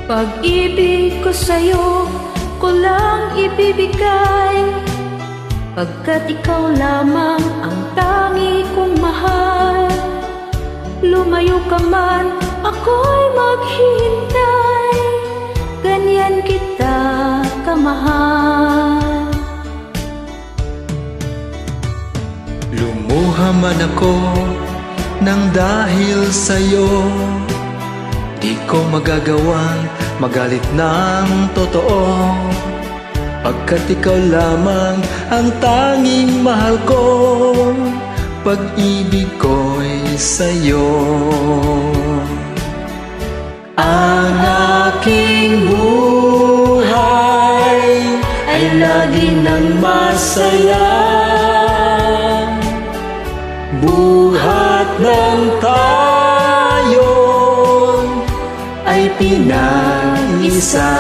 Pag-ibig ko sa'yo, ko lang ibibigay, pagkat ikaw lamang ang tangi kong mahal. Lumayo ka man, ako'y maghihintay, ganyan kita kamahal. Lumuha man ako nang dahil sa'yo, di ko magagawang magalit ng totoo, pagkat ikaw lamang ang tanging mahal ko. Pag-ibig ko'y sa'yo. Ang aking buhay ay lagi nang masaya, buhat ng tayo ay pinag-isa.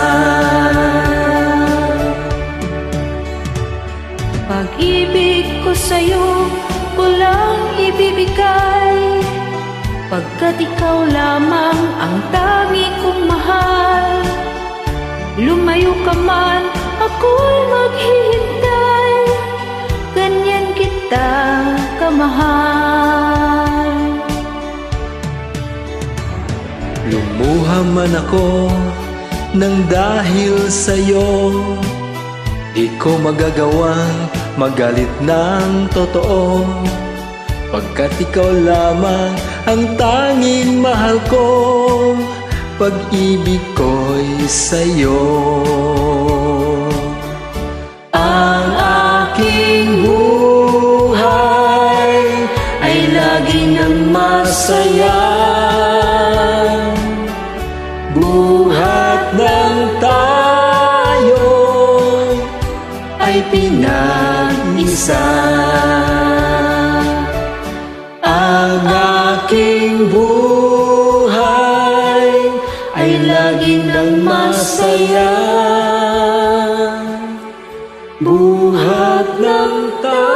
Pag-ibig ko sa'yo, ko lang ibibigay, pagkat ikaw lamang ang tangi kong mahal. Lumayo ka man, ako'y maghihintay, ganyan kita kamahal. Lumuha man ako nang dahil sa'yo, di ko magagawang magalit ng totoo, pagkat ikaw lamang ang tanging mahal ko. Pag-ibig ko'y sa'yo. Ang aking buhay ay lagi nang masaya, buhat ng tayo ay pinag-isa. Ang aking buhay ay lagi nang masaya, buhat ng tayo